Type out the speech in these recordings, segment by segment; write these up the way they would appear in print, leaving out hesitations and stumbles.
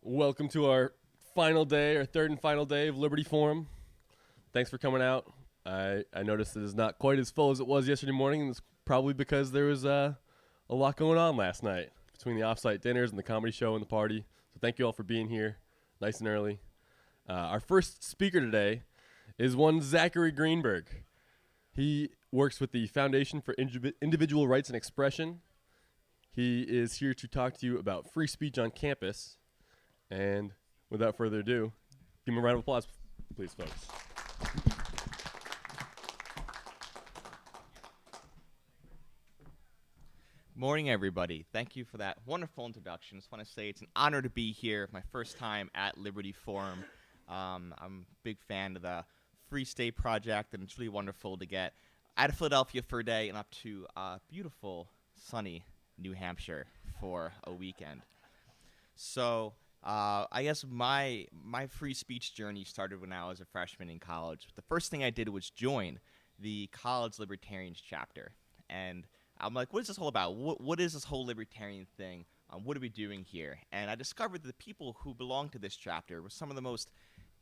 Welcome to our final day, our third and final day of Liberty Forum. Thanks for coming out. I noticed it is not quite as full as it was yesterday morning, and it's probably because there was a lot going on last night between the offsite dinners and the comedy show and the party. So thank you all for being here, nice and early. Our first speaker today is one Zachary Greenberg. He works with the Foundation for Individual Rights and Expression. He is here to talk to you about free speech on campus. And without further ado, give him a round of applause, please, folks. Morning, everybody. Thank you for that wonderful introduction. Just want to say it's an honor to be here, my first time at Liberty Forum. I'm a big fan of the Free State Project, and it's really wonderful to get out of Philadelphia for a day and up to beautiful, sunny New Hampshire for a weekend. So I guess my free speech journey started when I was a freshman in college. The first thing I did was join the college libertarians chapter, and I'm like, what is this all about? What is this whole libertarian thing? What are we doing here? And I discovered that the people who belong to this chapter were some of the most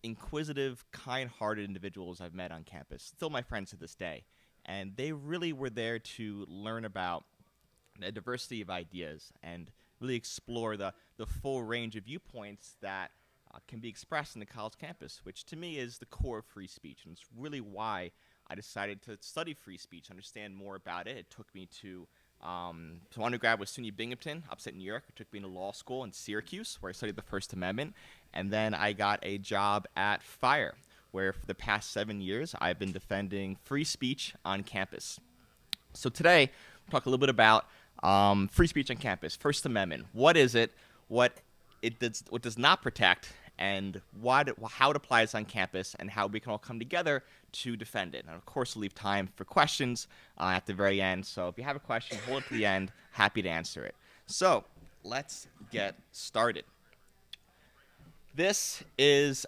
inquisitive, kind-hearted individuals I've met on campus, still my friends to this day. And they really were there to learn about a diversity of ideas and really explore the full range of viewpoints that can be expressed in the college campus, which to me is the core of free speech. And it's really why I decided to study free speech, understand more about it. It took me to undergrad with SUNY Binghamton, upstate New York. It took me to law school in Syracuse, where I studied the First Amendment. And then I got a job at FIRE, where for the past 7 years, I've been defending free speech on campus. So today, we'll talk a little bit about free speech on campus, First Amendment. What is it? What does not protect? And how it applies on campus, and how we can all come together to defend it. And of course, we'll leave time for questions at the very end. So if you have a question, hold it to the end. Happy to answer it. So let's get started. This is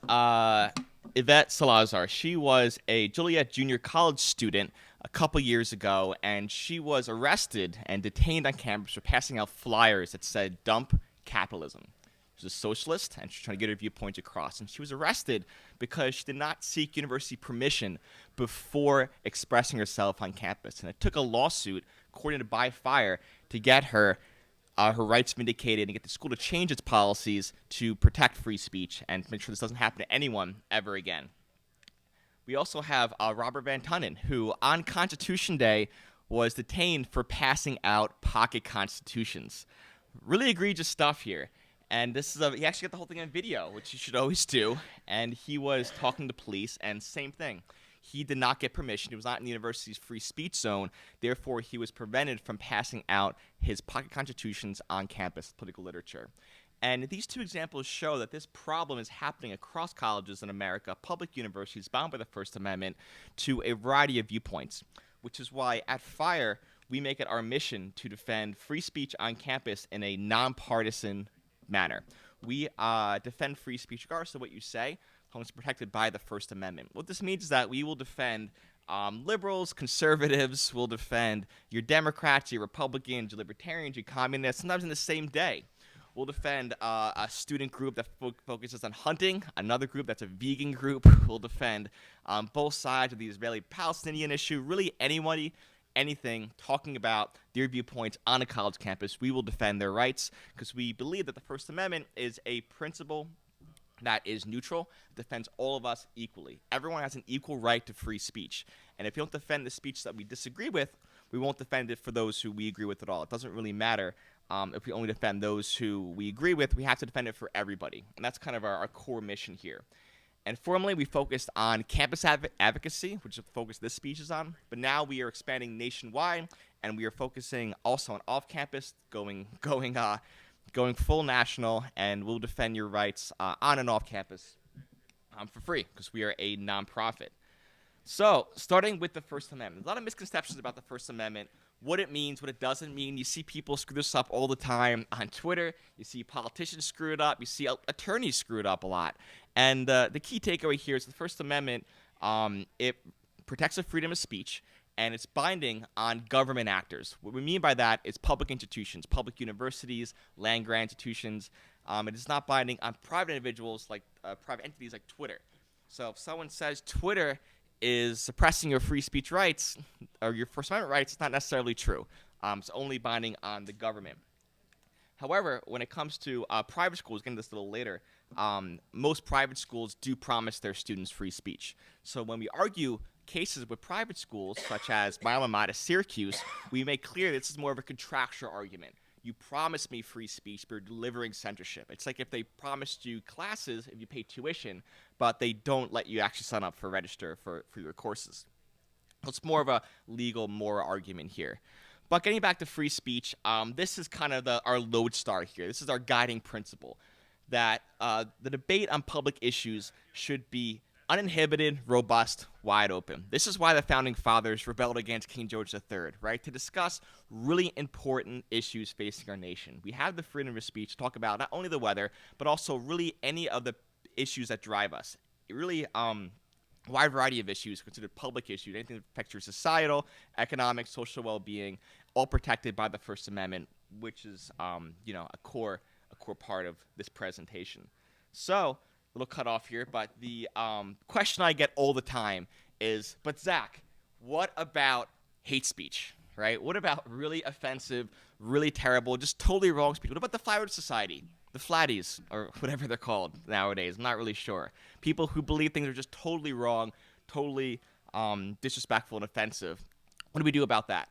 Yvette Salazar. She was a Joliet Junior College student a couple years ago, and she was arrested and detained on campus for passing out flyers that said, "Dump capitalism." She was a socialist, and she was trying to get her viewpoints across. And she was arrested because she did not seek university permission before expressing herself on campus. And it took a lawsuit coordinated by FIRE to get her rights vindicated and get the school to change its policies to protect free speech and make sure this doesn't happen to anyone ever again. We also have Robert Van Tunnen, who on Constitution Day was detained for passing out pocket constitutions. Really egregious stuff here. And this is he actually got the whole thing on video, which you should always do. And he was talking to police, and same thing. He did not get permission. He was not in the university's free speech zone. Therefore, he was prevented from passing out his pocket constitutions on campus, political literature. And these two examples show that this problem is happening across colleges in America, public universities bound by the First Amendment, to a variety of viewpoints, which is why at FIRE, we make it our mission to defend free speech on campus in a nonpartisan manner. We defend free speech regardless of what you say, as long as it's protected by the First Amendment. What this means is that we will defend liberals, conservatives, we'll defend your Democrats, your Republicans, your Libertarians, your Communists, sometimes in the same day. We'll defend a student group that focuses on hunting, another group that's a vegan group. We'll defend both sides of the Israeli-Palestinian issue, really anybody, anything talking about their viewpoints on a college campus. We will defend their rights because we believe that the First Amendment is a principle that is neutral, defends all of us equally. Everyone has an equal right to free speech. And if you don't defend the speech that we disagree with, we won't defend it for those who we agree with at all. It doesn't really matter if we only defend those who we agree with. We have to defend it for everybody. And that's kind of our core mission here. And formerly, we focused on campus advocacy, which is the focus this speech is on. But now we are expanding nationwide, and we are focusing also on off-campus, going full national, and we'll defend your rights on and off campus for free because we are a nonprofit. So, starting with the First Amendment. A lot of misconceptions about the First Amendment, what it means, what it doesn't mean. You see people screw this up all the time on Twitter. You see politicians screw it up. You see attorneys screw it up a lot. And the key takeaway here is the First Amendment, it protects the freedom of speech, and it's binding on government actors. What we mean by that is public institutions, public universities, land-grant institutions, It is not binding on private individuals like private entities like Twitter. So if someone says Twitter is suppressing your free speech rights or your First Amendment rights, it's not necessarily true. It's only binding on the government. However, when it comes to private schools, getting this a little later, most private schools do promise their students free speech. So when we argue cases with private schools, such as my alma mater, Syracuse, we make clear this is more of a contractual argument. You promise me free speech, but you're delivering censorship. It's like if they promised you classes if you pay tuition, but they don't let you actually sign up for register for your courses. It's more of a legal, moral argument here. But getting back to free speech, this is kind of our lodestar here. This is our guiding principle, that the debate on public issues should be uninhibited, robust, wide open. This is why the Founding Fathers rebelled against King George III, right? To discuss really important issues facing our nation. We have the freedom of speech to talk about not only the weather, but also really any of the issues that drive us. Really, wide variety of issues considered public issues, anything that affects your societal, economic, social well-being, all protected by the First Amendment, which is, a core part of this presentation. So, a little cut off here, but the question I get all the time is, but Zach, what about hate speech, right? What about really offensive, really terrible, just totally wrong speech? What about the Flat Earth Society, the Flatties, or whatever they're called nowadays? I'm not really sure. People who believe things are just totally wrong, totally disrespectful and offensive. What do we do about that?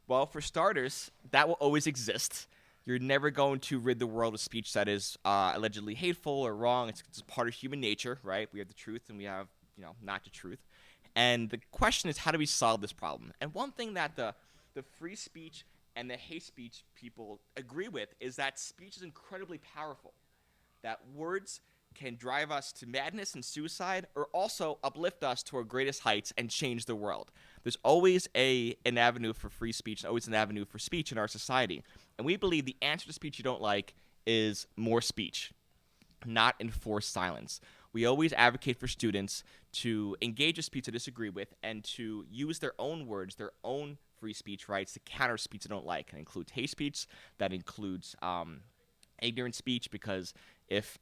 Well, for starters, that will always exist. You're never going to rid the world of speech that is allegedly hateful or wrong. It's part of human nature, right? We have the truth and we have, not the truth. And the question is, how do we solve this problem? And one thing that the free speech and the hate speech people agree with is that speech is incredibly powerful, that words can drive us to madness and suicide, or also uplift us to our greatest heights and change the world. There's always an avenue for free speech, always an avenue for speech in our society. And we believe the answer to speech you don't like is more speech, not enforced silence. We always advocate for students to engage with speech they disagree with and to use their own words, their own free speech rights to counter speech they don't like. That includes hate speech, that includes ignorant speech, because if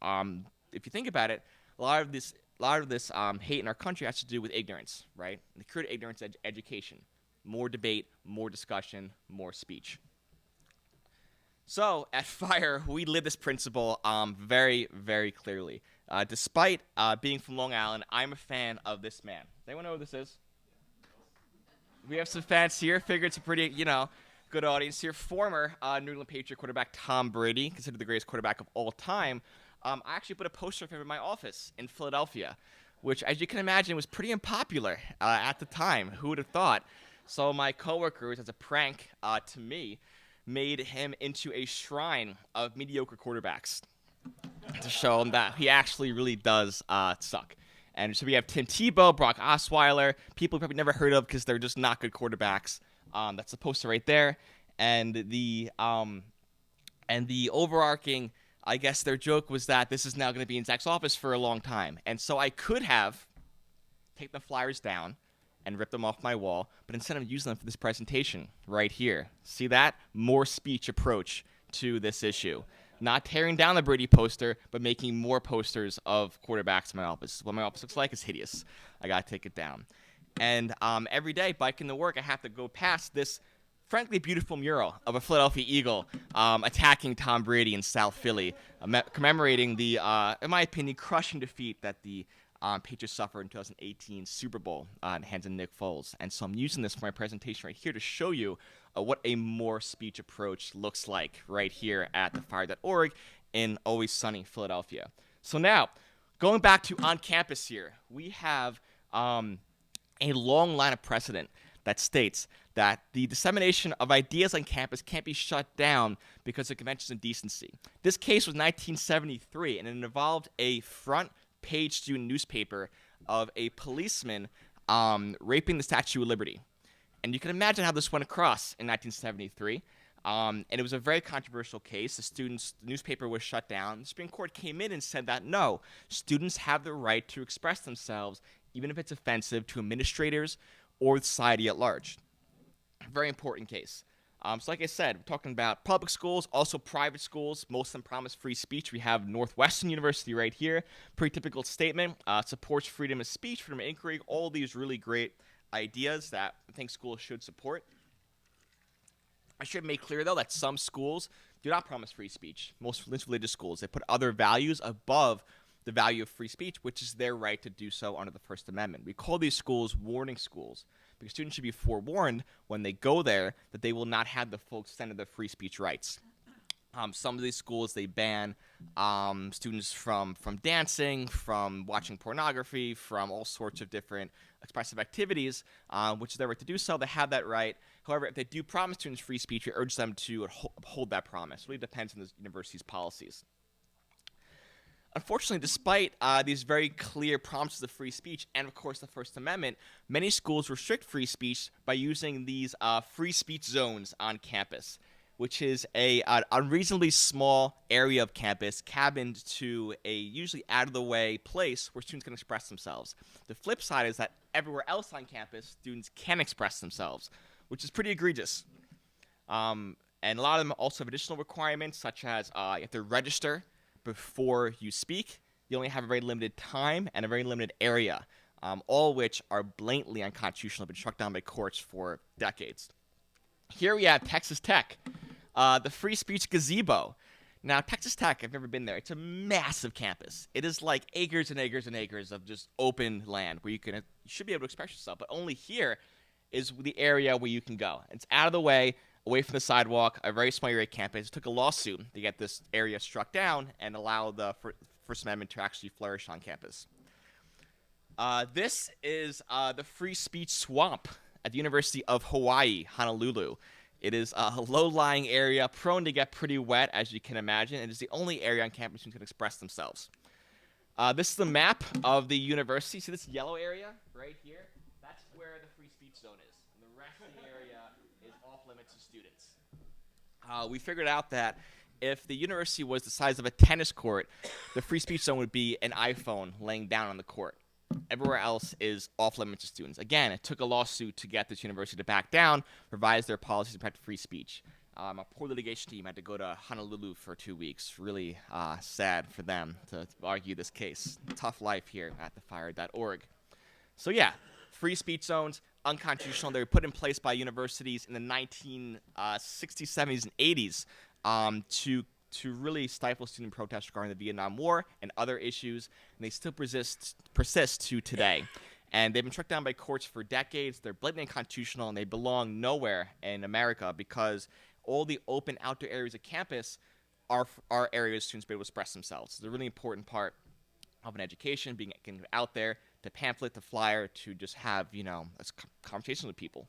you think about it, a lot of this hate in our country has to do with ignorance, right? And the cure to ignorance is education. More debate, more discussion, more speech. So at FIRE, we live this principle very, very clearly. Despite being from Long Island, I'm a fan of this man. Does anyone know who this is? We have some fans here. Figure it's a pretty, good audience here. Former New England Patriot quarterback Tom Brady, considered the greatest quarterback of all time. I actually put a poster of him in my office in Philadelphia, which, as you can imagine, was pretty unpopular at the time. Who would have thought? So my coworkers, as a prank to me, made him into a shrine of mediocre quarterbacks to show him that he actually really does suck. And so we have Tim Tebow, Brock Osweiler, people you probably never heard of because they're just not good quarterbacks. That's the poster right there. And the overarching, I guess their joke was that this is now going to be in Zach's office for a long time. And so I could have taken the flyers down and ripped them off my wall, but instead I'm using them for this presentation right here. See that? More speech approach to this issue. Not tearing down the Brady poster, but making more posters of quarterbacks in my office. What my office looks like is hideous. I got to take it down. And every day, biking to work, I have to go past this frankly beautiful mural of a Philadelphia Eagle attacking Tom Brady in South Philly, commemorating the, in my opinion, crushing defeat that the Patriots suffered in 2018 Super Bowl in the hands of Nick Foles. And so I'm using this for my presentation right here to show you what a more speech approach looks like right here at thefire.org in always sunny Philadelphia. So now, going back to on campus here, we have a long line of precedent that states that the dissemination of ideas on campus can't be shut down because of conventions and decency. This case was 1973, and it involved a front-page student newspaper of a policeman raping the Statue of Liberty. And you can imagine how this went across in 1973. And it was a very controversial case. The newspaper was shut down. The Supreme Court came in and said that, no, students have the right to express themselves, even if it's offensive to administrators or society at large. Very important case. So like I said, we're talking about public schools, also private schools. Most of them promise free speech. We have Northwestern University right here. Pretty typical statement. Supports freedom of speech, freedom of inquiry, all these really great ideas that I think schools should support. I should make clear, though, that some schools do not promise free speech. Most religious schools, they put other values above the value of free speech, which is their right to do so under the First Amendment. We call these schools warning schools because students should be forewarned when they go there that they will not have the full extent of their free speech rights. Some of these schools, they ban students from dancing, from watching pornography, from all sorts of different expressive activities, which is their right to do so. They have that right. However, if they do promise students free speech, we urge them to uphold that promise. It really depends on the university's policies. Unfortunately, despite these very clear promises of free speech and, of course, the First Amendment, many schools restrict free speech by using these free speech zones on campus, which is an unreasonably small area of campus cabined to a usually out-of-the-way place where students can express themselves. The flip side is that everywhere else on campus, students can express themselves, which is pretty egregious. And a lot of them also have additional requirements, such as you have to register before you speak. You only have a very limited time and a very limited area, all which are blatantly unconstitutional, have been struck down by courts for decades. Here we have Texas Tech, the free speech gazebo. Now, Texas Tech, I've never been there. It's a massive campus. It is like acres and acres and acres of just open land where you should be able to express yourself, but only here is the area where you can go. It's out of the way, away from the sidewalk, a very small area campus. It took a lawsuit to get this area struck down and allow the First Amendment to actually flourish on campus. This is the free speech swamp at the University of Hawaii, Honolulu. It is a low-lying area, prone to get pretty wet, as you can imagine. It is the only area on campus who can express themselves. This is the map of the university. See this yellow area right here? That's where the free speech zone is. And the rest of the area is off-limits to students. We figured out that if the university was the size of a tennis court, the free speech zone would be an iPhone laying down on the court. Everywhere else is off-limits to students. Again, it took a lawsuit to get this university to back down, revise their policies to protect free speech. A poor litigation team had to go to Honolulu for 2 weeks. Really sad for them to argue this case. Tough life here at thefire.org. So yeah, free speech zones, unconstitutional. They were put in place by universities in the 1960s, 70s, and 80s to really stifle student protests regarding the Vietnam War and other issues, and they still persist to today. And they've been struck down by courts for decades. They're blatantly unconstitutional, and they belong nowhere in America because all the open outdoor areas of campus are areas students be able to express themselves. It's a really important part of an education, being out there to pamphlet, to flyer, to just have, a conversation with people.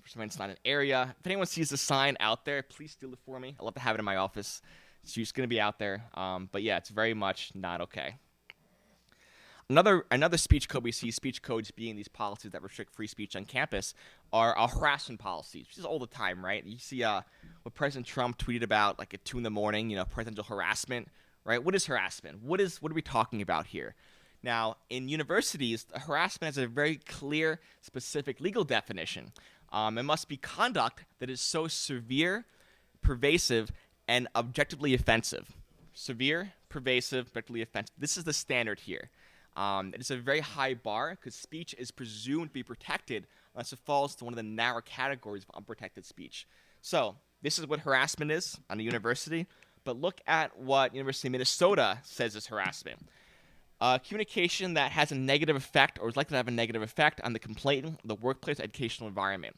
First of all, it's not an area. If anyone sees a sign out there, please steal it for me. I'd love to have it in my office. It's just going to be out there. But yeah, it's very much not okay. Another speech code we see, speech codes being these policies that restrict free speech on campus, are harassment policies, which is all the time, right? You see what President Trump tweeted about like at 2 a.m, presidential harassment, right? What is harassment? What are we talking about here? Now, in universities, harassment has a very clear, specific legal definition. It must be conduct that is so severe, pervasive, and objectively offensive. Severe, pervasive, objectively offensive. This is the standard here. It is a very high bar because speech is presumed to be protected unless it falls to one of the narrow categories of unprotected speech. So this is what harassment is on a university, but look at what University of Minnesota says is harassment. Communication that has a negative effect or is likely to have a negative effect on the complainant, the workplace, educational environment.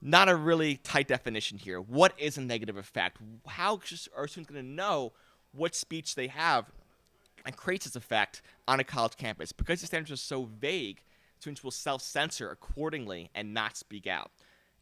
Not a really tight definition here. What is a negative effect? How are students going to know what speech they have and creates this effect on a college campus? Because the standards are so vague, students will self-censor accordingly and not speak out.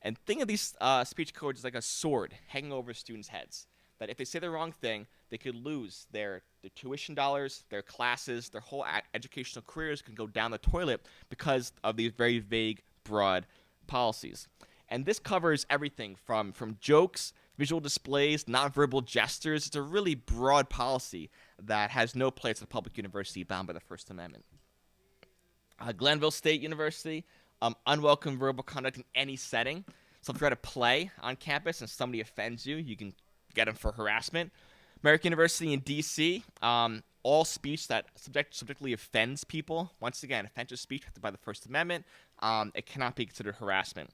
And think of these speech codes as like a sword hanging over students' heads. That if they say the wrong thing, they could lose their tuition dollars, their classes, their whole educational careers can go down the toilet because of these very vague, broad policies. And this covers everything from jokes, visual displays, nonverbal gestures. It's a really broad policy that has no place at a public university bound by the First Amendment. Glenville State University, unwelcome verbal conduct in any setting. So if you're at a play on campus and somebody offends you, you can get them for harassment. American University in D.C., all speech that subjectively offends people, once again, offensive speech protected by the First Amendment, it cannot be considered harassment.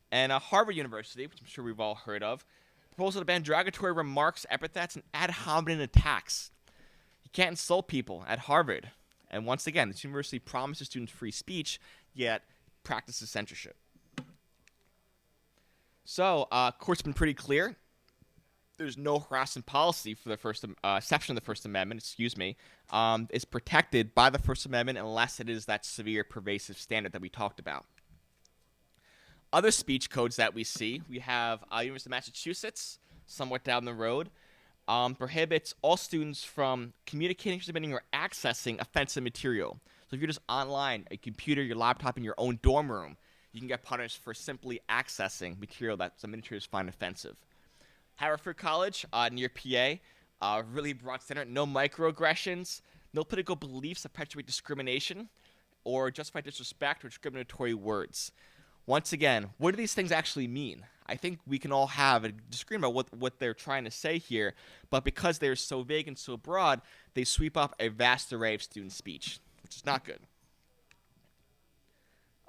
And Harvard University, which I'm sure we've all heard of, proposal to ban derogatory remarks, epithets, and ad hominem attacks. You can't insult people at Harvard. And once again, this university promises students free speech, yet practices censorship. So, court's been pretty clear. There's no harassment policy for the first section of the First Amendment, is protected by the First Amendment unless it is that severe, pervasive standard that we talked about. Other speech codes that we see, we have University of Massachusetts, somewhat down the road, prohibits all students from communicating, submitting, or accessing offensive material. So if you're just online, a computer, your laptop in your own dorm room, you can get punished for simply accessing material that some administrators find offensive. Haverford College, near PA, really broad standard, no microaggressions, no political beliefs that perpetuate discrimination or justify disrespect or discriminatory words. Once again, what do these things actually mean? I think we can all have a disagreement about what they're trying to say here, but because they're so vague and so broad, they sweep up a vast array of student speech, which is not good.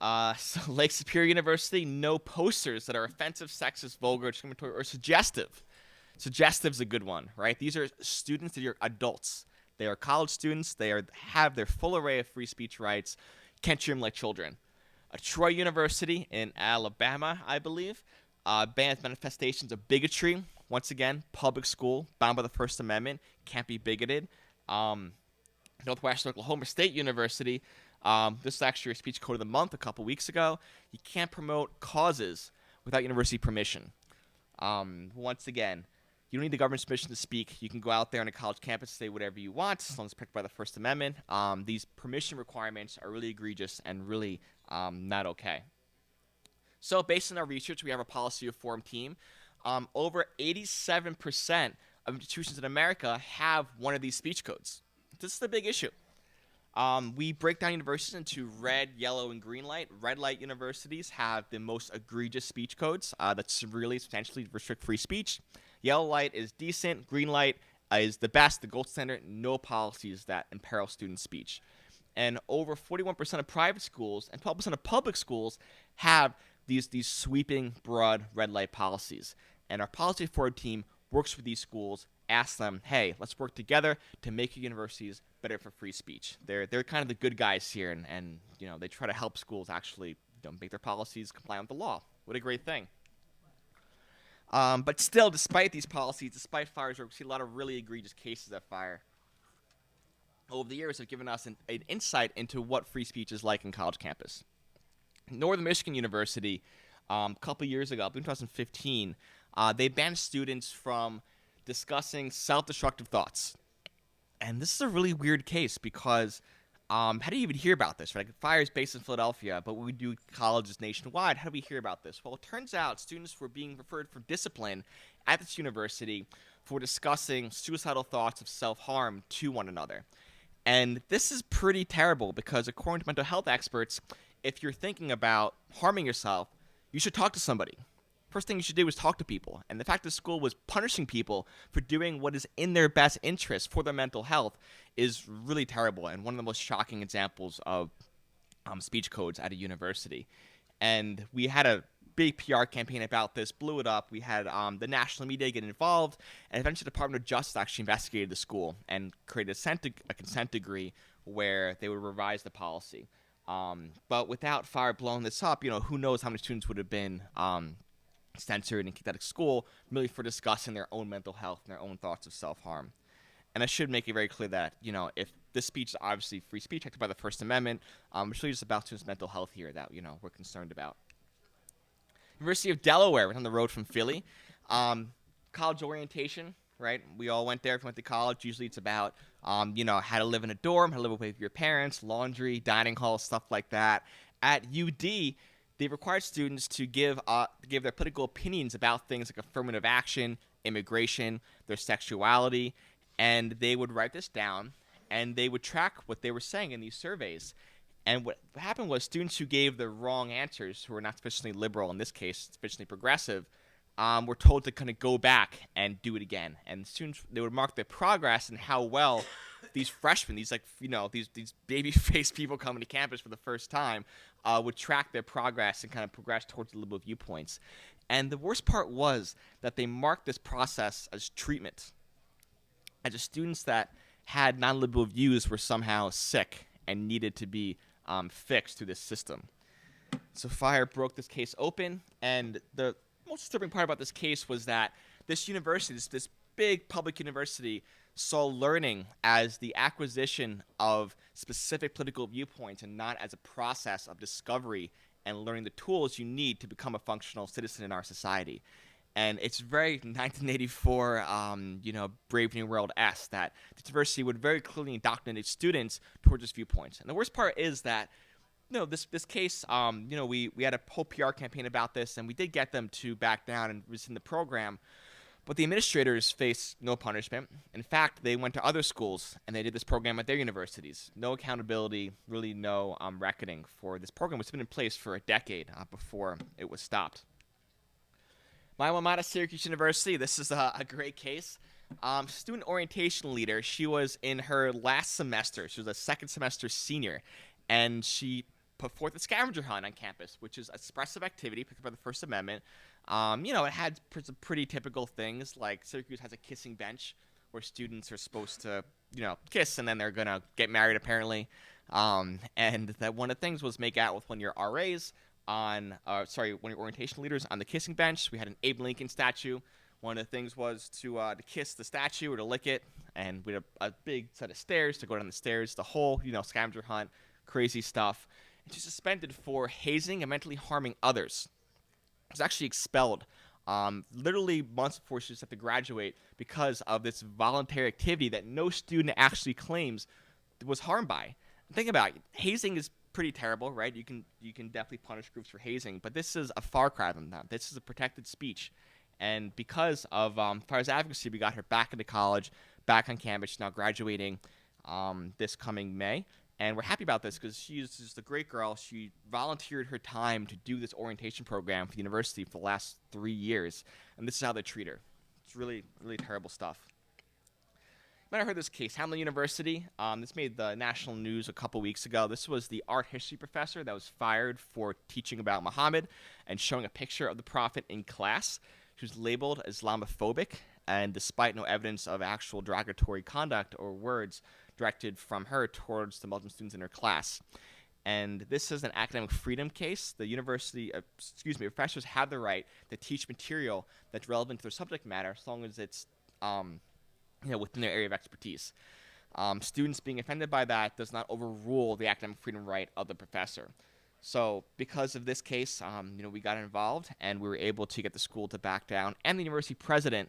So Lake Superior University, no posters that are offensive, sexist, vulgar, discriminatory, or suggestive. Suggestive's a good one, right? These are students that are adults. They are college students. They have their full array of free speech rights. Can't treat them like children. Troy University in Alabama, I believe, bans manifestations of bigotry. Once again, public school, bound by the First Amendment, can't be bigoted. Northwestern Oklahoma State University, this is actually a speech code of the month a couple weeks ago. You can't promote causes without university permission. Once again, you don't need the government's permission to speak. You can go out there on a college campus and say whatever you want, as long as it's protected by the First Amendment. These permission requirements are really egregious and really not okay. So based on our research, we have a policy reform team. Over 87% of institutions in America have one of these speech codes. This is the big issue. We break down universities into red, yellow, and green light. Red light universities have the most egregious speech codes that severely, substantially restrict free speech. Yellow light is decent. Green light is the best, the gold standard. No policies that imperil student speech. And over 41% of private schools and 12% of public schools have these sweeping, broad red light policies. And our policy reform team works with these schools, asks them, hey, let's work together to make your universities better for free speech. They're kind of the good guys here, and they try to help schools actually make their policies comply with the law. What a great thing. But still, despite these policies, despite fires, we see a lot of really egregious cases of fire. Over the years have given us an insight into what free speech is like in college campus. Northern Michigan University, a couple years ago, in 2015, they banned students from discussing self-destructive thoughts. And this is a really weird case because how do you even hear about this? Right? Like, fire is based in Philadelphia, but we do colleges nationwide. How do we hear about this? Well, it turns out students were being referred for discipline at this university for discussing suicidal thoughts of self-harm to one another. And this is pretty terrible because according to mental health experts, if you're thinking about harming yourself, you should talk to somebody. First thing you should do is talk to people. And the fact that school was punishing people for doing what is in their best interest for their mental health is really terrible and one of the most shocking examples of speech codes at a university. And we had a big PR campaign about this, blew it up. We had the national media get involved, and eventually the Department of Justice actually investigated the school and created a consent decree where they would revise the policy. But without fire blowing this up, who knows how many students would have been censored and kicked out of school merely for discussing their own mental health and their own thoughts of self-harm. And I should make it very clear that, if this speech is obviously free speech protected by the First Amendment, it's really just about students' mental health here that, we're concerned about. University of Delaware, right on the road from Philly. College orientation, right? We all went there. If you went to college, usually it's about, how to live in a dorm, how to live with your parents, laundry, dining hall, stuff like that. At UD, they required students to give their political opinions about things like affirmative action, immigration, their sexuality, and they would write this down, and they would track what they were saying in these surveys. And what happened was students who gave the wrong answers, who were not sufficiently liberal, in this case, sufficiently progressive, were told to kind of go back and do it again. And students, they would mark their progress and how well these freshmen, these these baby-faced people coming to campus for the first time, would track their progress and kind of progress towards the liberal viewpoints. And the worst part was that they marked this process as treatment. As the students that had non-liberal views were somehow sick and needed to be fixed through this system. So Fire broke this case open, and the most disturbing part about this case was that this university, this big public university, saw learning as the acquisition of specific political viewpoints and not as a process of discovery and learning the tools you need to become a functional citizen in our society. And it's very 1984, Brave New World-esque that the university would very clearly indoctrinate students towards its viewpoints. And the worst part is that, this case, we had a whole PR campaign about this, and we did get them to back down and rescind the program. But the administrators faced no punishment. In fact, they went to other schools, and they did this program at their universities. No accountability, really no reckoning for this program, which has been in place for a decade before it was stopped. My alma mater, Syracuse University, this is a great case. Student orientation leader, she was in her last semester. She was a second semester senior, and she put forth a scavenger hunt on campus, which is expressive activity picked up by the First Amendment. It had some pretty typical things, like Syracuse has a kissing bench where students are supposed to, kiss, and then they're going to get married, apparently. And that one of the things was make out with one of your RAs one of your orientation leaders on the kissing bench. We had an Abe Lincoln statue. One of the things was to kiss the statue or to lick it, and we had a big set of stairs to go down the stairs. The whole, scavenger hunt, crazy stuff. And she's suspended for hazing and mentally harming others. She was actually expelled literally months before she was set to graduate because of this voluntary activity that no student actually claims was harmed by. Think about it. Hazing is pretty terrible, right? You can definitely punish groups for hazing, but this is a far cry from that. This is a protected speech. And because of Fire's advocacy, we got her back into college, back on campus. She's now graduating this coming May. And we're happy about this because she's just a great girl. She volunteered her time to do this orientation program for the university for the last 3 years. And this is how they treat her. It's really, really terrible stuff. You might have heard this case, Hamlin University. This made the national news a couple weeks ago. This was the art history professor that was fired for teaching about Muhammad and showing a picture of the prophet in class. She was labeled Islamophobic, and despite no evidence of actual derogatory conduct or words directed from her towards the Muslim students in her class. And this is an academic freedom case. The professors have the right to teach material that's relevant to their subject matter as long as it's within their area of expertise. Students being offended by that does not overrule the academic freedom right of the professor. So because of this case, we got involved, and we were able to get the school to back down, and the university president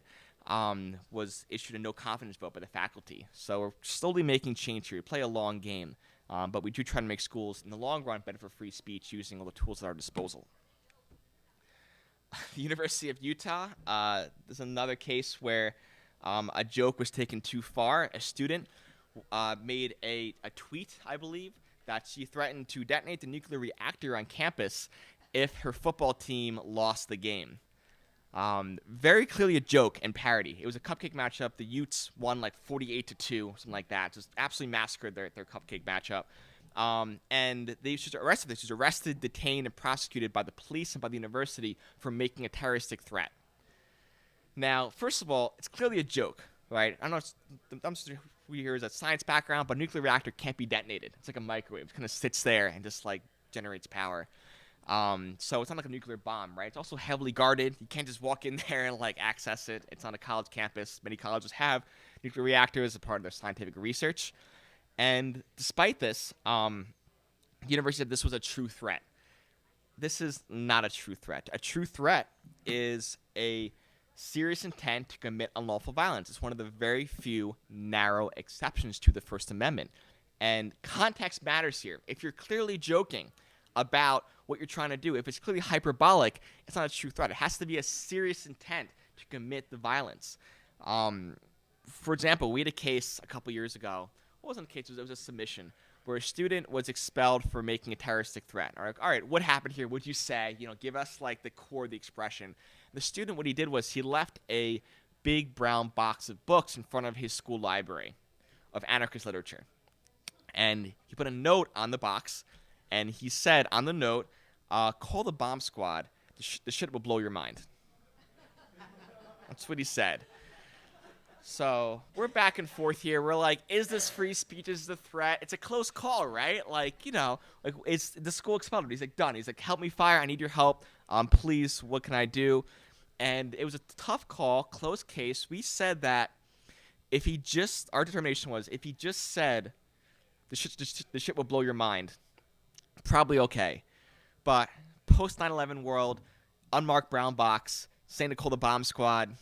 was issued a no confidence vote by the faculty. So we're slowly making change here. We play a long game, but we do try to make schools in the long run better for free speech using all the tools at our disposal. The University of Utah, there's another case where a joke was taken too far. A student made a tweet, I believe, that she threatened to detonate the nuclear reactor on campus if her football team lost the game. Very clearly a joke and parody. It was a cupcake matchup. The Utes won like 48-2, something like that. Just absolutely massacred their cupcake matchup. And she was arrested, detained, and prosecuted by the police and by the university for making a terroristic threat. Now, first of all, it's clearly a joke, right? I don't know. I'm just we hear is a science background, but a nuclear reactor can't be detonated. It's like a microwave. It kind of sits there and just like generates power. So it's not like a nuclear bomb, right? It's also heavily guarded. You can't just walk in there and like access it. It's on a college campus. Many colleges have nuclear reactors as a part of their scientific research. And despite this, the university said this was a true threat. This is not a true threat. A true threat is a serious intent to commit unlawful violence. It's one of the very few narrow exceptions to the First Amendment. And context matters here. If you're clearly joking about what you're trying to do, if it's clearly hyperbolic, it's not a true threat. It has to be a serious intent to commit the violence. For example, we had a case a couple years ago. What wasn't a case? It was a submission where a student was expelled for making a terroristic threat. All right, what happened here? What'd you say? Give us like the core of the expression. The student, what he did was he left a big brown box of books in front of his school library of anarchist literature. And he put a note on the box, and he said on the note, call the bomb squad. The shit will blow your mind. That's what he said. So we're back and forth here. We're like, is this free speech? Is this a threat? It's a close call, right? It's the school expelled him. He's like, done. He's like, help me fire. I need your help. Please, what can I do? And it was a tough call, close case. We said that our determination was, if he just said, the shit will blow your mind, probably okay. But post 9/11 world, unmarked brown box, saying to call the bomb squad,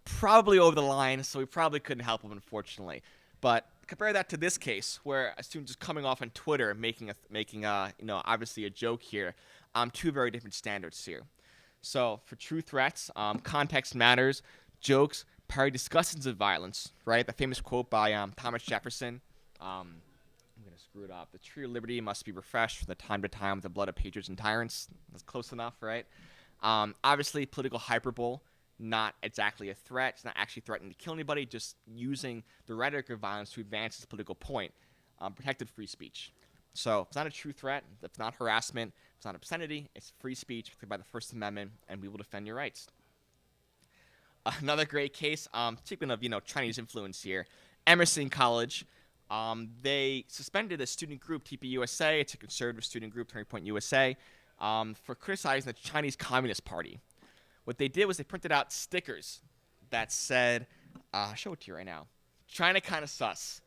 probably over the line, so we probably couldn't help him, unfortunately. But compare that to this case, where a student just coming off on Twitter, making obviously a joke here. Two very different standards here. So for true threats, context matters. Jokes, parody discussions of violence, right? The famous quote by Thomas Jefferson. I'm going to screw it up. The tree of liberty must be refreshed from the time to time with the blood of patriots and tyrants. That's close enough, right? Obviously, political hyperbole. Not exactly a threat. It's not actually threatening to kill anybody, just using the rhetoric of violence to advance its political point. Protected free speech. So it's not a true threat. It's not harassment. It's not obscenity. It's free speech protected by the First Amendment, and we will defend your rights. Another great case, speaking of, Chinese influence here, Emerson College, they suspended a student group, TPUSA, it's a conservative student group, Turning Point USA, for criticizing the Chinese Communist Party. What they did was they printed out stickers that said, I'll show it to you right now, China kinda sus.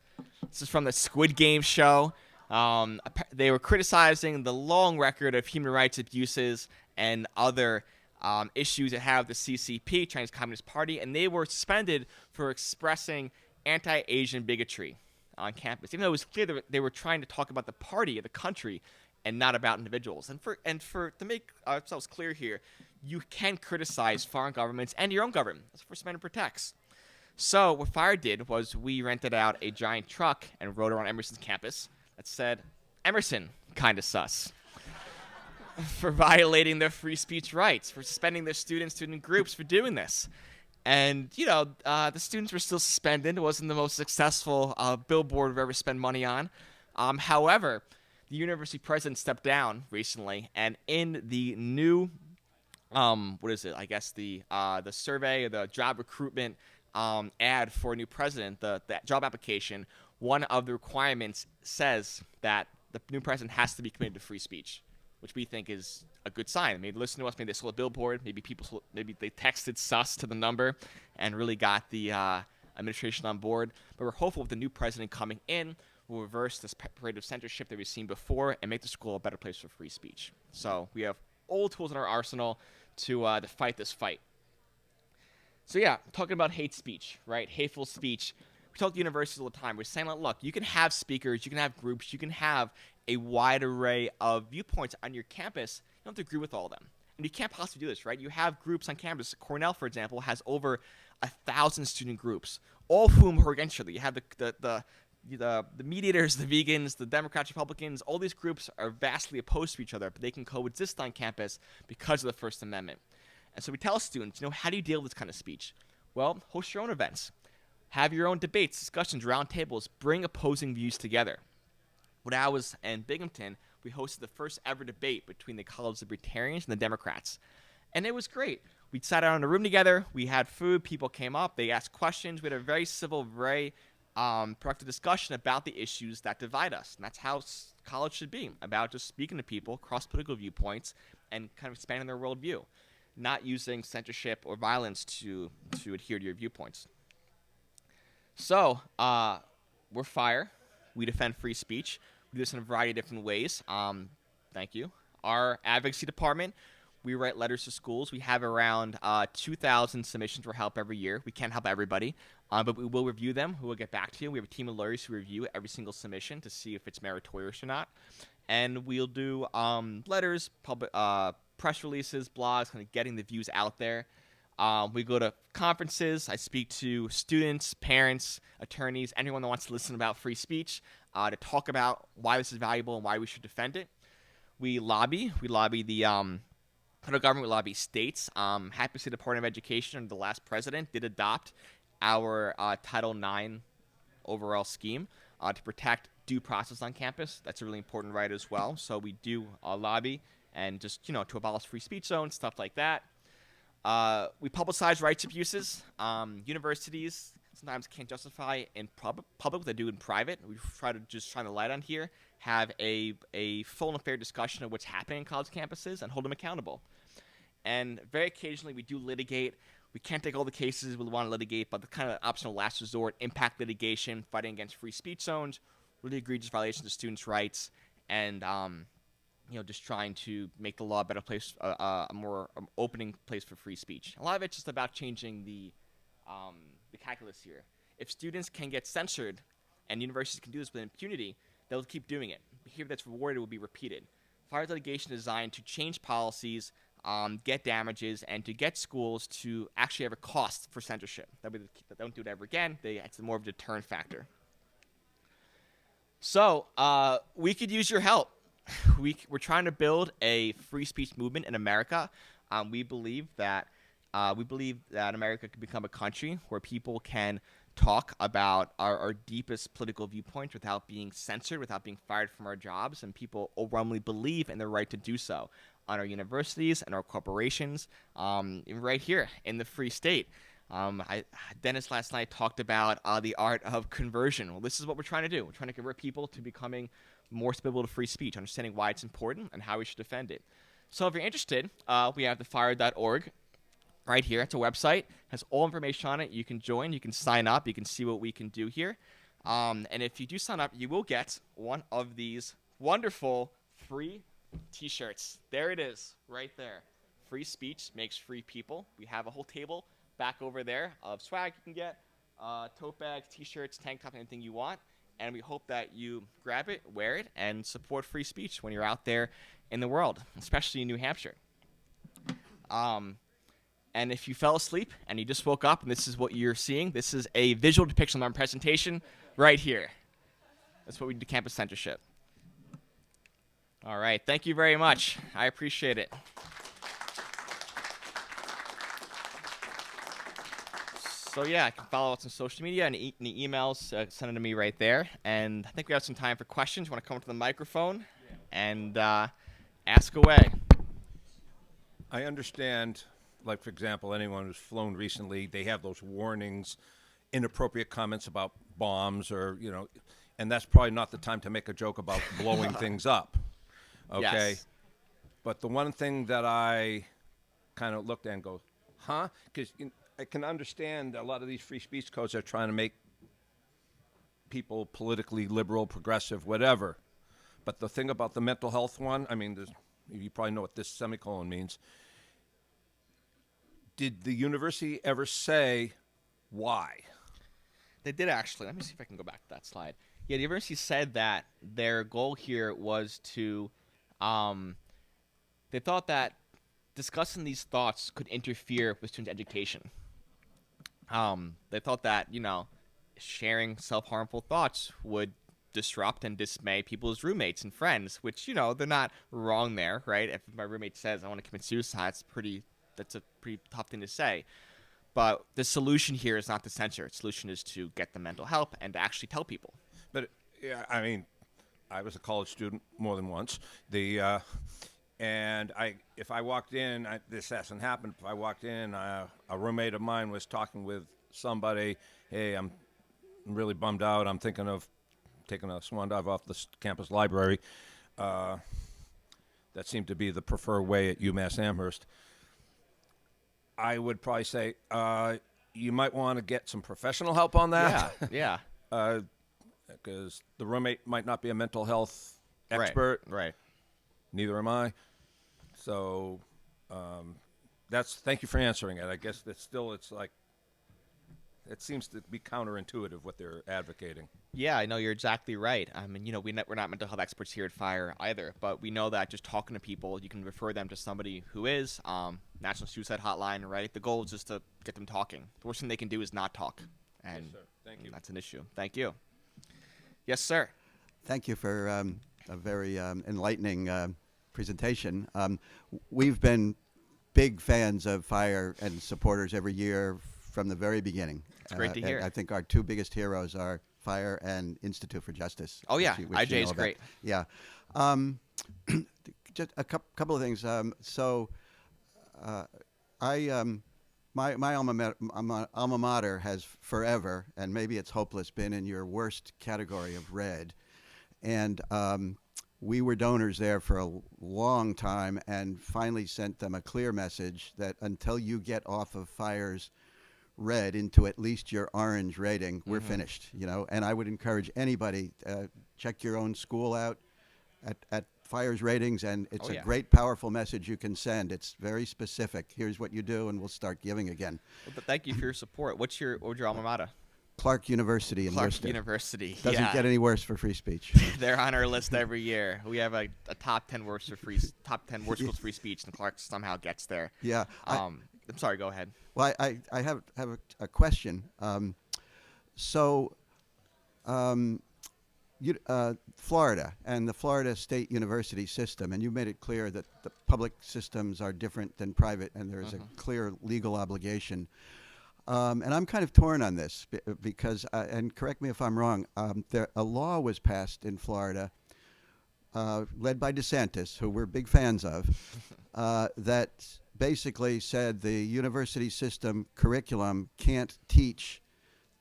This is from the Squid Game show. They were criticizing the long record of human rights abuses and other issues that have the CCP, Chinese Communist Party, and they were suspended for expressing anti-Asian bigotry on campus, even though it was clear that they were trying to talk about the party of the country and not about individuals. To make ourselves clear here, you can criticize foreign governments and your own government. That's what First Amendment protects. So what FIRE did was we rented out a giant truck and rode around Emerson's campus that said, Emerson, kinda sus. For violating their free speech rights, for suspending their student groups for doing this. And, the students were still suspended. It wasn't the most successful billboard we've ever spent money on. However, the university president stepped down recently, and in the new, the survey, the job recruitment ad for a new president, the job application, one of the requirements says that the new president has to be committed to free speech, which we think is a good sign. Maybe listen to us, maybe they saw a billboard, maybe they texted sus to the number and really got the administration on board. But we're hopeful with the new president coming in, will reverse this parade of censorship that we've seen before and make the school a better place for free speech. So we have all tools in our arsenal to fight this fight. So yeah, talking about hate speech, right? Hateful speech. We talk to universities all the time. We're saying, look, you can have speakers, you can have groups, you can have a wide array of viewpoints on your campus. You don't have to agree with all of them. And you can't possibly do this, right? You have groups on campus. Cornell, for example, has over 1,000 student groups, all of whom are against each other. You have the mediators, the vegans, the Democrats, Republicans. All these groups are vastly opposed to each other, but they can coexist on campus because of the First Amendment. And so we tell students, how do you deal with this kind of speech? Well, host your own events. Have your own debates, discussions, round tables. Bring opposing views together. When I was in Binghamton, we hosted the first ever debate between the college libertarians and the Democrats. And it was great. We sat out in a room together. We had food. People came up. They asked questions. We had a very civil, very productive discussion about the issues that divide us. And that's how college should be, about just speaking to people, cross-political viewpoints, and kind of expanding their worldview, not using censorship or violence to adhere to your viewpoints. So, we're FIRE. We defend free speech. We do this in a variety of different ways. Thank you. Our advocacy department, we write letters to schools. We have around 2,000 submissions for help every year. We can't help everybody, but we will review them. We will get back to you. We have a team of lawyers who review every single submission to see if it's meritorious or not. And we'll do letters, public press releases, blogs, kind of getting the views out there. We go to conferences. I speak to students, parents, attorneys, anyone that wants to listen about free speech, to talk about why this is valuable and why we should defend it. We lobby. We lobby the federal government. We lobby states. Happy to say the Department of Education under the last president did adopt our Title IX overall scheme to protect due process on campus. That's a really important right as well. So we do lobby and just, to abolish free speech zones, stuff like that. We publicize rights abuses. Universities sometimes can't justify in public what they do in private. We try to just shine the light on here, have a full and fair discussion of what's happening in college campuses and hold them accountable. And very occasionally we do litigate. We can't take all the cases we want to litigate, but the kind of optional last resort, impact litigation, fighting against free speech zones, really egregious violations of students' rights, and just trying to make the law a better place, a more opening place for free speech. A lot of it's just about changing the calculus here. If students can get censored, and universities can do this with impunity, they'll keep doing it. Behavior that's rewarded will be repeated. Fire litigation is designed to change policies, get damages, and to get schools to actually have a cost for censorship. That way they don't do it ever again. It's more of a deterrent factor. So we could use your help. We're trying to build a free speech movement in America. We believe that America could become a country where people can talk about our deepest political viewpoints without being censored, without being fired from our jobs, and people overwhelmingly believe in their right to do so on our universities and our corporations, right here in the Free State. Dennis last night talked about the art of conversion. Well, this is what we're trying to do. We're trying to convert people to becoming more stable to free speech, understanding why it's important and how we should defend it. So if you're interested, we have thefire.org right here. It's a website. It has all information on it. You can join. You can sign up. You can see what we can do here. And if you do sign up, you will get one of these wonderful free T-shirts. There it is, right there. Free speech makes free people. We have a whole table back over there of swag you can get, tote bags, T-shirts, tank top, anything you want. And we hope that you grab it, wear it, and support free speech when you're out there in the world, especially in New Hampshire. And if you fell asleep and you just woke up and this is what you're seeing, this is a visual depiction of our presentation right here. That's what we do to campus censorship. All right. Thank you very much. I appreciate it. So, yeah, I can follow us on social media and any emails, send them to me right there. And I think we have some time for questions. You want to come up to the microphone and ask away. I understand, like, for example, anyone who's flown recently, they have those warnings, inappropriate comments about bombs or, and that's probably not the time to make a joke about blowing things up. Okay? Yes. But the one thing that I kind of looked at and go, huh? Because I can understand a lot of these free speech codes are trying to make people politically liberal, progressive, whatever. But the thing about the mental health one, I mean, you probably know what this semicolon means. Did the university ever say why? They did actually. Let me see if I can go back to that slide. Yeah, the university said that their goal here was to, they thought that discussing these thoughts could interfere with student education. They thought that, sharing self-harmful thoughts would disrupt and dismay people's roommates and friends, which, they're not wrong there, right? If my roommate says, I want to commit suicide, that's a pretty tough thing to say. But the solution here is not to censor. The solution is to get the mental help and to actually tell people. But, yeah, I mean, I was a college student more than once. And if I walked in, this hasn't happened. If I walked in, a roommate of mine was talking with somebody, hey, I'm really bummed out. I'm thinking of taking a swan dive off the campus library. That seemed to be the preferred way at UMass Amherst. I would probably say you might want to get some professional help on that. Yeah. Because the roommate might not be a mental health expert. Right. Neither am I. So thank you for answering it. I guess it's like it seems to be counterintuitive what they're advocating. Yeah, I know you're exactly right. I mean, we're not mental health experts here at Fire either, but we know that just talking to people, you can refer them to somebody who is. National Suicide Hotline, right? The goal is just to get them talking. The worst thing they can do is not talk, and Yes, sir. Thank you. that's an issue. Thank you. Yes, sir. Thank you for a very enlightening presentation. We've been big fans of Fire and supporters every year from the very beginning. It's great to hear. I think our two biggest heroes are Fire and Institute for Justice. Oh, yeah. which IJ is about. great. Yeah. Just a couple of things. My alma mater has forever, and maybe it's hopeless, been in your worst category of red. And we were donors there for a long time and finally sent them a clear message that until you get off of Fire's red into at least your orange rating, we're finished, And I would encourage anybody, check your own school out at Fire's ratings, and it's a great, powerful message you can send. It's very specific. Here's what you do, and we'll start giving again. Well, but thank you for your support. What was your alma mater? Clark University in Clark Worcester. University. Doesn't get any worse for free speech. They're on our list every year. We have a top 10 worst schools free speech, and Clark somehow gets there. Yeah. I'm sorry. Go ahead. Well, I have a question. Florida and the Florida State University system, and you made it clear that the public systems are different than private, and there is a clear legal obligation. And I'm kind of torn on this because, and correct me if I'm wrong, a law was passed in Florida, led by DeSantis, who we're big fans of, that basically said the university system curriculum can't teach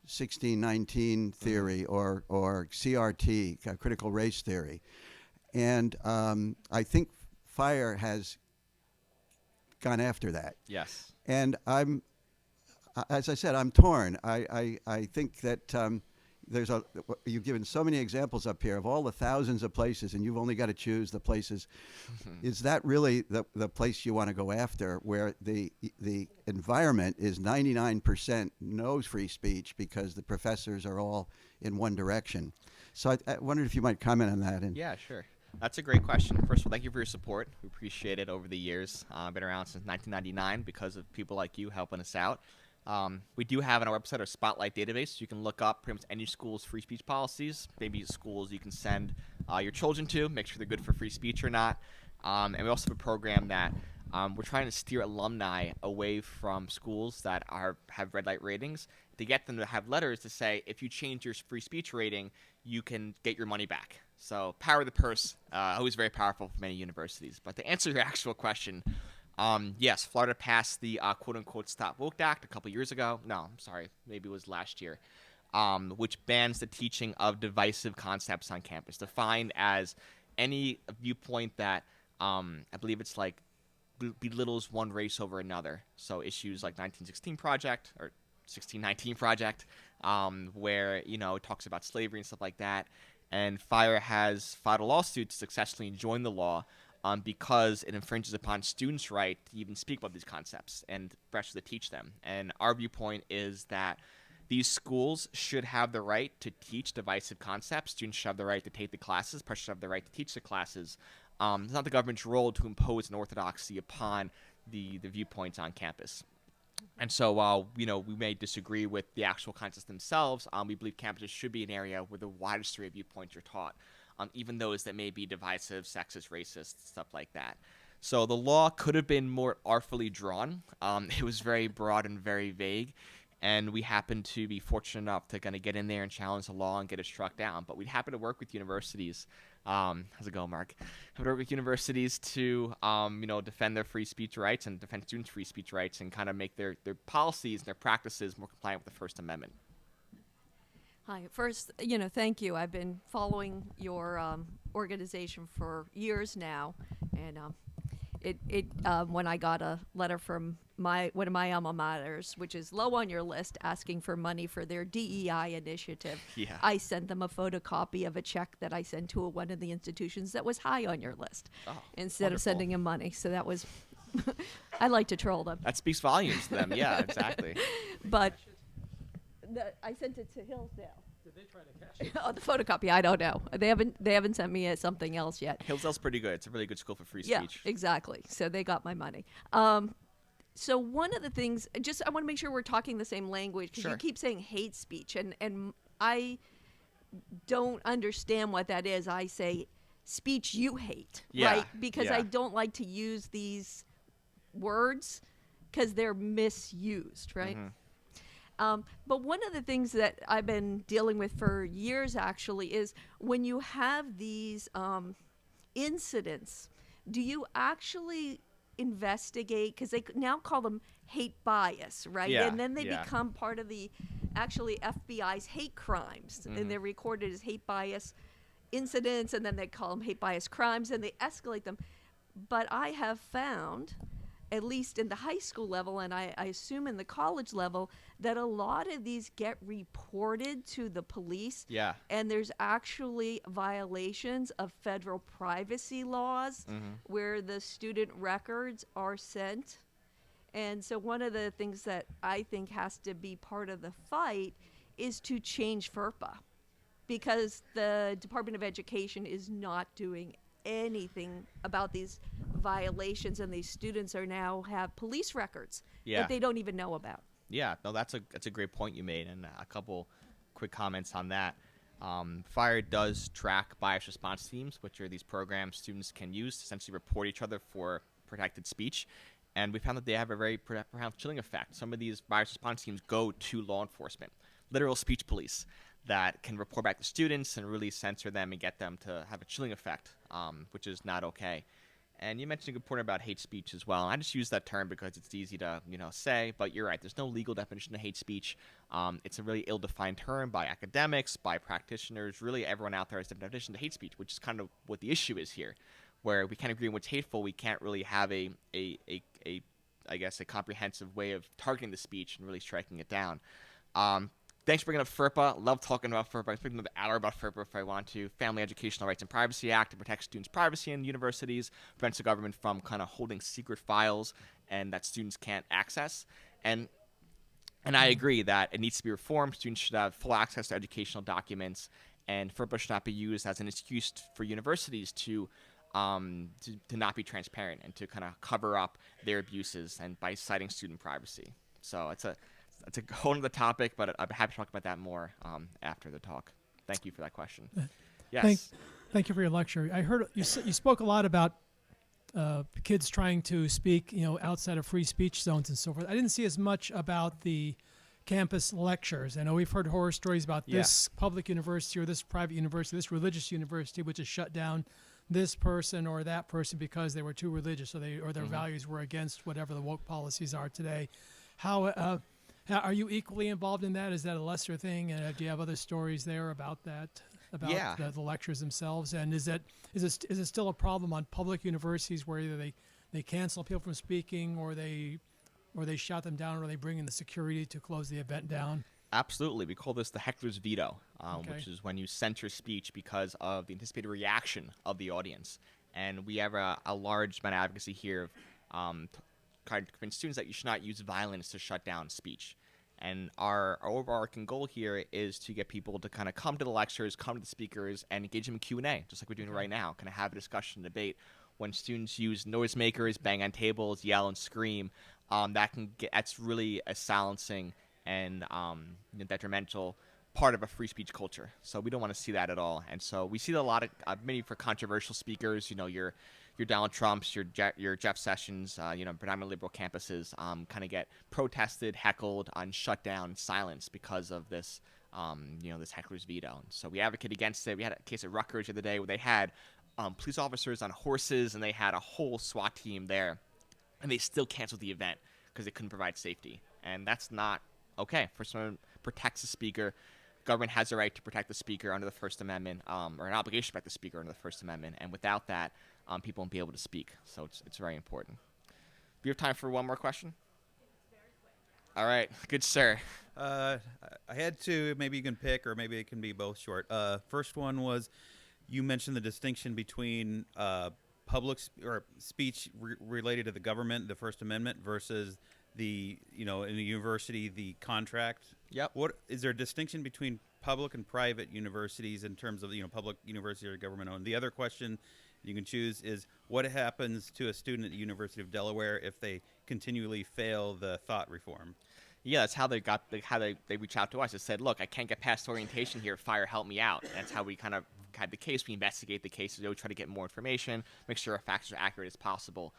1619 theory or CRT, critical race theory. And I think Fire has gone after that. Yes. And as I said, I'm torn. I think that you've given so many examples up here of all the thousands of places, and you've only got to choose the places. Is that really the place you want to go after, where the environment is 99% no free speech because the professors are all in one direction? So I wondered if you might comment on that. Yeah, sure. That's a great question. First of all, thank you for your support. We appreciate it over the years. I've been around since 1999 because of people like you helping us out. We do have on our website our Spotlight database. You can look up pretty much any school's free speech policies, maybe schools you can send your children to, make sure they're good for free speech or not. And we also have a program that we're trying to steer alumni away from schools that have red light ratings to get them to have letters to say, if you change your free speech rating, you can get your money back. So power of the purse, always very powerful for many universities. But to answer your actual question, yes, Florida passed the quote-unquote Stop Woke Act a couple years ago. No, I'm sorry, maybe it was last year, which bans the teaching of divisive concepts on campus, defined as any viewpoint that I believe it's like belittles one race over another. So issues like 1916 Project or 1619 Project, where it talks about slavery and stuff like that. And Fire has filed a lawsuit to successfully enjoin the law. Because it infringes upon students' right to even speak about these concepts and pressure to teach them. And our viewpoint is that these schools should have the right to teach divisive concepts. Students should have the right to take the classes. Professors should have the right to teach the classes. It's not the government's role to impose an orthodoxy upon the viewpoints on campus. And so while we may disagree with the actual concepts themselves, we believe campuses should be an area where the widest array of viewpoints are taught. Even those that may be divisive, sexist, racist, stuff like that. So the law could have been more artfully drawn. It was very broad and very vague, and we happened to be fortunate enough to kind of get in there and challenge the law and get it struck down. But we happen to work with universities. How's it going, Mark? We work with universities to, defend their free speech rights and defend students' free speech rights and kind of make their policies and their practices more compliant with the First Amendment. Hi. First, thank you. I've been following your organization for years now, and when I got a letter from one of my alma maters, which is low on your list, asking for money for their DEI initiative, I sent them a photocopy of a check that I sent to one of the institutions that was high on your list, instead of sending them money. So that was, I like to troll them. That speaks volumes to them. Yeah, exactly. But I sent it to Hillsdale. Did they try to catch it? Oh, the photocopy. I don't know. They haven't sent me something else yet. Hillsdale's pretty good. It's a really good school for free Yeah, speech. exactly. So they got my money. So one of the things, I want to make sure we're talking the same language, because Sure. you keep saying hate speech, and I don't understand what that is. I say speech you hate, Yeah, right? Because yeah. I don't like to use these words because they're misused, right? But one of the things that I've been dealing with for years actually is when you have these incidents, do you actually investigate? Because they now call them hate bias, right? Yeah, And then they yeah. become part of the actually FBI's hate crimes, and they're recorded as hate bias incidents, and then they call them hate bias crimes, and they escalate them. But I have found, at least in the high school level, and I assume in the college level, that a lot of these get reported to the police. Yeah. And there's actually violations of federal privacy laws where the student records are sent. And so one of the things that I think has to be part of the fight is to change FERPA, because the Department of Education is not doing anything about these violations, and these students are now have police records Yeah. that they don't even know about. Yeah, no, that's a great point you made, and a couple quick comments on that. FIRE does track bias response teams, which are these programs students can use to essentially report each other for protected speech, and we found that they have a very profound chilling effect. Some of these bias response teams go to law enforcement, literal speech police, that can report back to students and really censor them and get them to have a chilling effect, which is not okay. And you mentioned a good point about hate speech as well. I just use that term because it's easy to, say, but you're right. There's no legal definition of hate speech. It's a really ill-defined term by academics, by practitioners. Really, everyone out there has a definition of hate speech, which is kind of what the issue is here, where we can't agree on what's hateful. We can't really have a comprehensive way of targeting the speech and really striking it down. Thanks for bringing up FERPA. Love talking about FERPA. I'm speaking another hour about FERPA if I want to. Family Educational Rights and Privacy Act to protect students' privacy in universities, prevents the government from kind of holding secret files and that students can't access. And I agree that it needs to be reformed. Students should have full access to educational documents, and FERPA should not be used as an excuse for universities to not be transparent and to kind of cover up their abuses and by citing student privacy. So it's a whole other topic, but I'm happy to talk about that more after the talk. Thank you for that question. Yes. Thank you for your lecture. I heard you spoke a lot about kids trying to speak, outside of free speech zones and so forth. I didn't see as much about the campus lectures. I know we've heard horror stories about this public university or this private university, this religious university, which has shut down this person or that person because they were too religious or their values were against whatever the woke policies are today. How are you equally involved in that? Is that a lesser thing? And do you have other stories there about that, about the lectures themselves? And is it still a problem on public universities where either they cancel people from speaking or they shut them down or they bring in the security to close the event down? Absolutely. We call this the heckler's veto, Okay. which is when you censor speech because of the anticipated reaction of the audience. And we have a large amount of advocacy here of trying to convince students that you should not use violence to shut down speech. And our overarching goal here is to get people to kind of come to the lectures, come to the speakers, and engage them in Q&A, just like we're doing right now, kind of have a discussion, debate. When students use noisemakers, bang on tables, yell and scream, that's really a silencing and detrimental part of a free speech culture. So we don't want to see that at all. And so we see a lot of, maybe for controversial speakers, your Donald Trumps, your Jeff Sessions, predominantly liberal campuses kind of get protested, heckled, and shut down, silenced because of this, this heckler's veto. And so we advocate against it. We had a case at Rutgers the other day where they had police officers on horses and they had a whole SWAT team there, and they still canceled the event because they couldn't provide safety. And that's not okay. First Amendment protects the speaker. Government has a right to protect the speaker under the First Amendment, or an obligation to protect the speaker under the First Amendment. And without that, people won't be able to speak. So it's very important. Do you have time for one more question? All right. Good, sir. I had two. Maybe you can pick, or maybe it can be both short. First one was, you mentioned the distinction between public or speech related to the government, the First Amendment, versus the in the university the contract. Yep. What is there a distinction between public and private universities in terms of public university or government owned? The other question you can choose is what happens to a student at the University of Delaware if they continually fail the thought reform? Yeah, that's how they reached out to us. They said, look, I can't get past orientation here. Fire, help me out. That's how we kind of had the case. We investigate the cases. We try to get more information, make sure our facts are accurate as possible.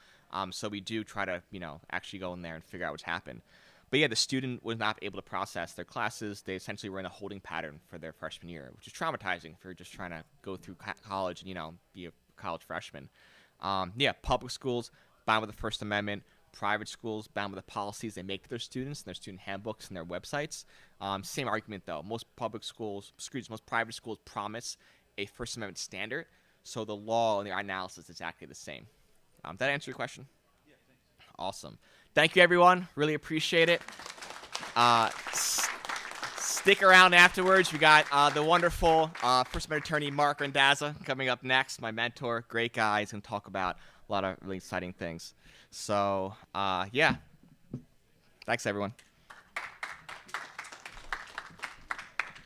So we do try to, actually go in there and figure out what's happened. But yeah, the student was not able to process their classes. They essentially were in a holding pattern for their freshman year, which is traumatizing if you're just trying to go through college and, be a college freshman. Public schools bound with the First Amendment. Private schools bound with the policies they make to their students and their student handbooks and their websites. Same argument though. Most private schools promise a First Amendment standard, so the law and the analysis is exactly the same. Did that answer your question? Yeah, thanks. Awesome. Thank you, everyone. Really appreciate it. Stick around afterwards. We got the wonderful First Amendment attorney Mark Randazza coming up next. My mentor, great guy. He's going to talk about a lot of really exciting things. So, Thanks, everyone.